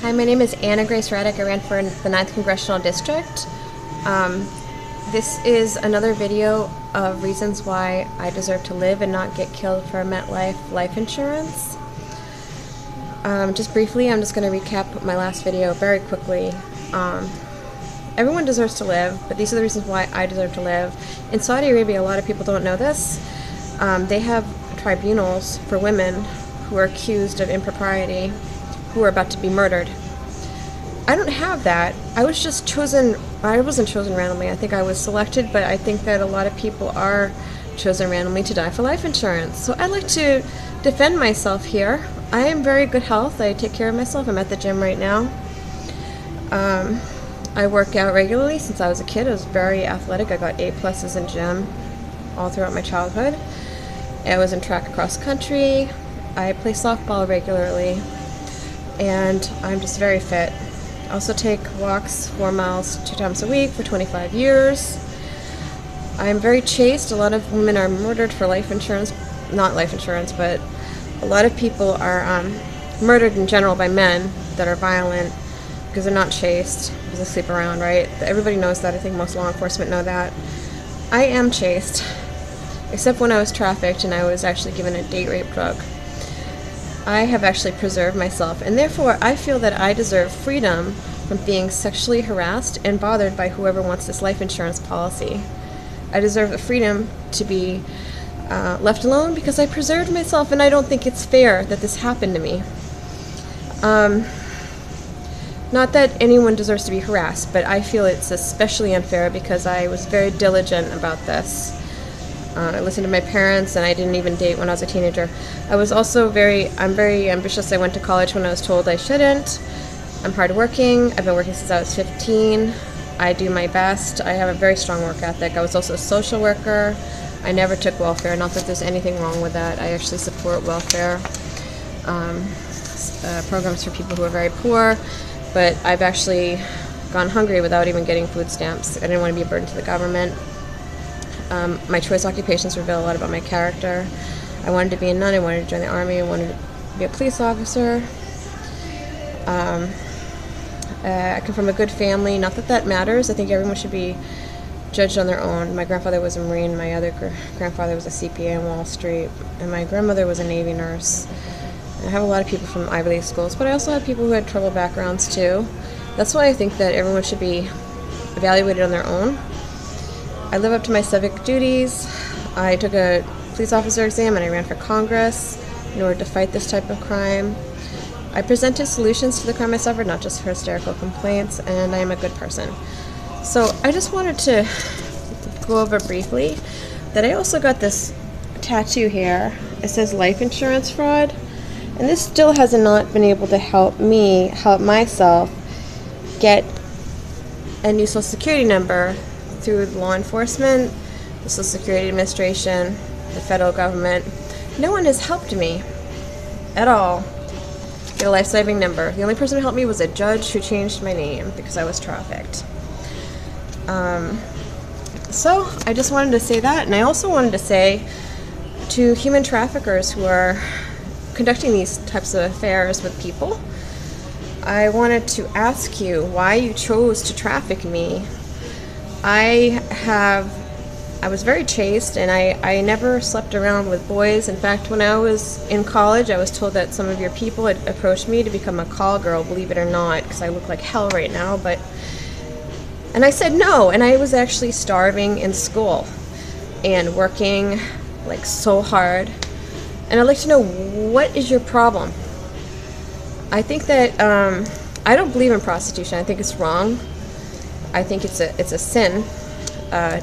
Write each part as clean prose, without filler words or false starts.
Hi, my name is Anna Grace Raddick. I ran for the 9th Congressional District. This is another video of reasons why I deserve to live and not get killed for Metlife life insurance. Just briefly, I'm just going to recap my last video very quickly. Everyone deserves to live, but these are the reasons why I deserve to live. In Saudi Arabia, a lot of people don't know this. They have tribunals for women who are accused of impropriety, who are about to be murdered. I don't have that. I was just chosen. I wasn't chosen randomly. I think I was selected, but I think that a lot of people are chosen randomly to die for life insurance. So I'd like to defend myself here. I am very good health. I take care of myself. I'm at the gym right now. I work out regularly since I was a kid. I was very athletic. I got A+s in gym all throughout my childhood. I was in track across country. I play softball regularly, and I'm just very fit. I also take walks 4 miles 2 times a week for 25 years. I'm very chaste. A lot of women are murdered for life insurance. Not life insurance, but a lot of people are murdered in general by men that are violent because they're not chaste, because they sleep around, right? Everybody knows that. I think most law enforcement know that. I am chaste, except when I was trafficked and I was actually given a date rape drug. I have actually preserved myself, and therefore I feel that I deserve freedom from being sexually harassed and bothered by whoever wants this life insurance policy. I deserve the freedom to be left alone because I preserved myself, and I don't think it's fair that this happened to me. Not that anyone deserves to be harassed, but I feel it's especially unfair because I was very diligent about this. I listened to my parents, and I didn't even date when I was a teenager. I was also I'm very ambitious. I went to college when I was told I shouldn't. I'm hardworking. I've been working since I was 15. I do my best. I have a very strong work ethic. I was also a social worker. I never took welfare. Not that there's anything wrong with that. I actually support welfare programs for people who are very poor, but I've actually gone hungry without even getting food stamps. I didn't want to be a burden to the government. My choice occupations reveal a lot about my character. I wanted to be a nun, I wanted to join the army, I wanted to be a police officer. I come from a good family, not that that matters. I think everyone should be judged on their own. My grandfather was a Marine, my other grandfather was a CPA on Wall Street, and my grandmother was a Navy nurse. I have a lot of people from Ivy League schools, but I also have people who had troubled backgrounds too. That's why I think that everyone should be evaluated on their own. I live up to my civic duties. I took a police officer exam and I ran for Congress in order to fight this type of crime. I presented solutions to the crime I suffered, not just for hysterical complaints, and I am a good person. So I just wanted to go over briefly that I also got this tattoo here. It says life insurance fraud, and this still has not been able to help me help myself get a new Social Security number through law enforcement, the Social Security Administration, the federal government. No one has helped me at all get a life-saving number. The only person who helped me was a judge who changed my name because I was trafficked. So I just wanted to say that, and I also wanted to say to human traffickers who are conducting these types of affairs with people, I wanted to ask you why you chose to traffic me. I was very chaste, and I never slept around with boys. In fact, when I was in college, I was told that some of your people had approached me to become a call girl, believe it or not, because I look like hell right now. And I said no, and I was actually starving in school and working like so hard. And I'd like to know, what is your problem? I think that I don't believe in prostitution. I think it's wrong. I think it's a sin,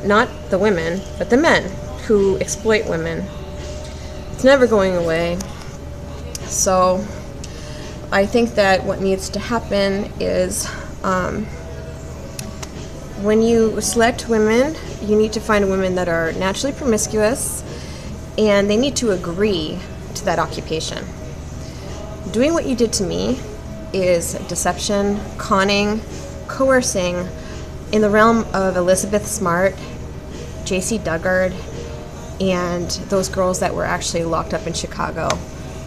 not the women, but the men who exploit women. It's never going away. So I think that what needs to happen is when you select women, you need to find women that are naturally promiscuous, and they need to agree to that occupation. Doing what you did to me is deception, conning, coercing, in the realm of Elizabeth Smart, J.C. Duggard, and those girls that were actually locked up in Chicago,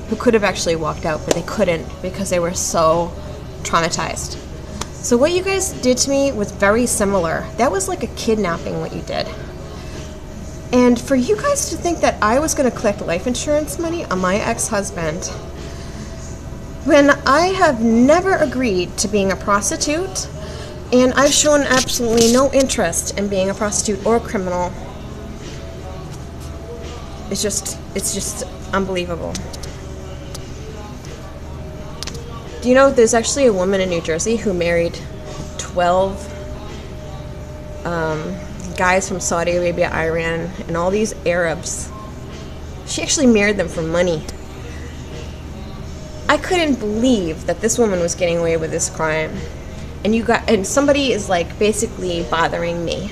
who could have actually walked out, but they couldn't because they were so traumatized. So what you guys did to me was very similar. That was like a kidnapping, what you did. And for you guys to think that I was going to collect life insurance money on my ex-husband, when I have never agreed to being a prostitute, and I've shown absolutely no interest in being a prostitute or a criminal, it's just unbelievable. Do you know there's actually a woman in New Jersey who married 12 guys from Saudi Arabia, Iran, and all these Arabs? She actually married them for money. I couldn't believe that this woman was getting away with this crime. And somebody is like basically bothering me.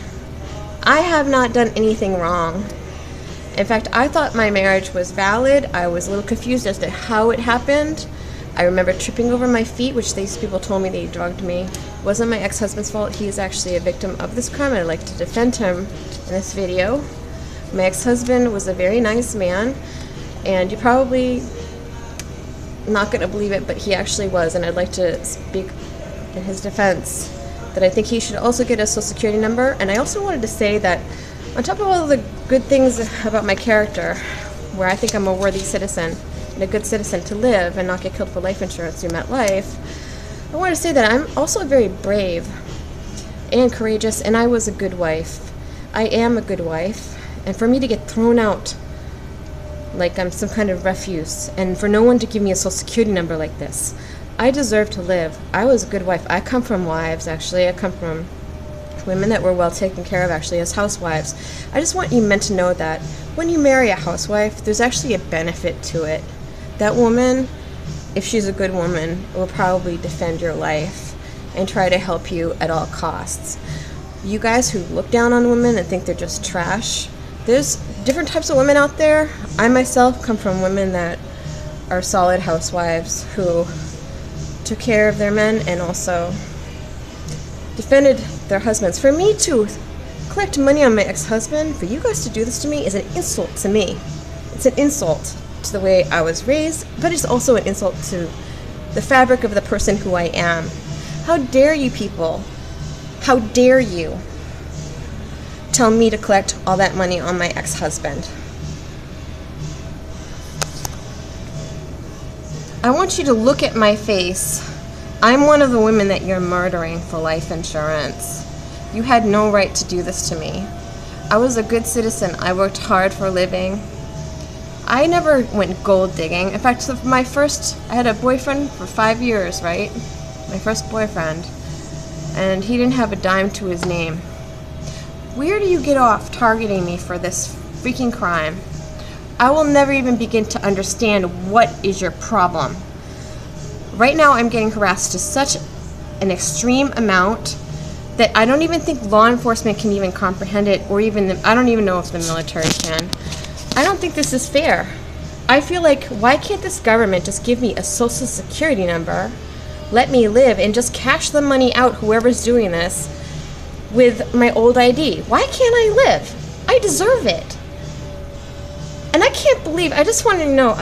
I have not done anything wrong. In fact, I thought my marriage was valid. I was a little confused as to how it happened. I remember tripping over my feet, which these people told me they drugged me. It wasn't my ex-husband's fault. He is actually a victim of this crime, and I'd like to defend him in this video. My ex-husband was a very nice man, and you're probably not going to believe it, but he actually was, and I'd like to speak in his defense that I think he should also get a social security number. And I also wanted to say that on top of all the good things about my character, where I think I'm a worthy citizen and a good citizen to live and not get killed for life insurance through Metlife, I want to say that I'm also very brave and courageous, and I was a good wife. I am a good wife, and for me to get thrown out like I'm some kind of refuse, and for no one to give me a social security number like this, I deserve to live. I was a good wife. I come from wives, actually. I come from women that were well taken care of, actually, as housewives. I just want you men to know that when you marry a housewife, there's actually a benefit to it. That woman, if she's a good woman, will probably defend your life and try to help you at all costs. You guys who look down on women and think they're just trash, there's different types of women out there. I myself come from women that are solid housewives who took care of their men and also defended their husbands. For me to collect money on my ex-husband, for you guys to do this to me, is an insult to me. It's an insult to the way I was raised, but it's also an insult to the fabric of the person who I am. How dare you people? How dare you tell me to collect all that money on my ex-husband? I want you to look at my face. I'm one of the women that you're murdering for life insurance. You had no right to do this to me. I was a good citizen. I worked hard for a living. I never went gold digging. In fact, I had a boyfriend for 5 years, right? My first boyfriend. And he didn't have a dime to his name. Where do you get off targeting me for this freaking crime? I will never even begin to understand what is your problem. Right now I'm getting harassed to such an extreme amount that I don't even think law enforcement can even comprehend it, or even I don't even know if the military can. I don't think this is fair. I feel like, why can't this government just give me a social security number, let me live, and just cash the money out, whoever's doing this, with my old ID? Why can't I live? I deserve it. And I can't believe, I just wanted to know,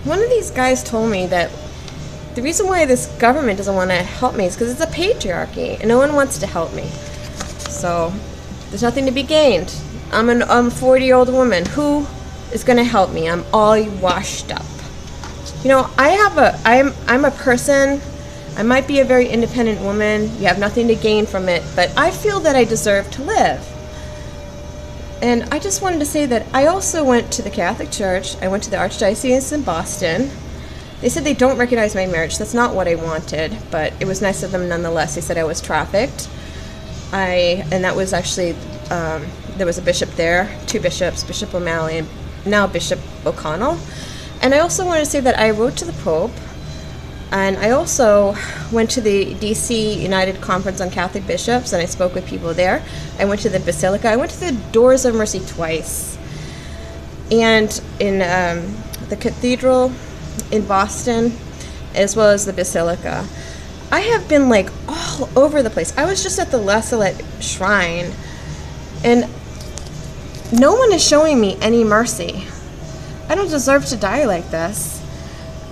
one of these guys told me that the reason why this government doesn't want to help me is because it's a patriarchy and no one wants to help me. So there's nothing to be gained. I'm a 40-year-old woman. Who is going to help me? I'm all washed up. I'm a person. I might be a very independent woman. You have nothing to gain from it, but I feel that I deserve to live. And I just wanted to say that I also went to the Catholic Church. I went to the Archdiocese in Boston. They said they don't recognize my marriage. That's not what I wanted, but it was nice of them nonetheless. They said I was trafficked. And that was actually, there was a bishop there, 2 bishops, Bishop O'Malley and now Bishop O'Connell. And I also wanted to say that I wrote to the Pope, and I also went to the DC United Conference on Catholic Bishops, and I spoke with people there. I went to the Basilica. I went to the Doors of Mercy twice. And in the Cathedral in Boston, as well as the Basilica. I have been like all over the place. I was just at the La Salette Shrine, and no one is showing me any mercy. I don't deserve to die like this.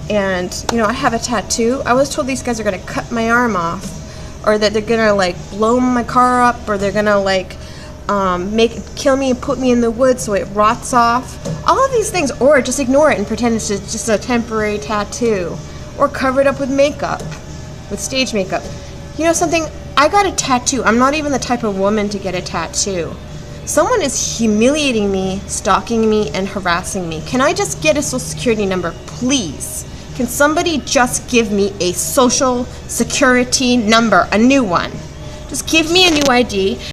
And, you know, I have a tattoo. I was told these guys are going to cut my arm off, or that they're going to, like, blow my car up, or they're going to, like, kill me and put me in the woods so it rots off. All of these things, or just ignore it and pretend it's just a temporary tattoo, or cover it up with makeup, with stage makeup. You know something? I got a tattoo. I'm not even the type of woman to get a tattoo. Someone is humiliating me, stalking me, and harassing me. Can I just get a social security number, please? Can somebody just give me a social security number, a new one? Just give me a new ID.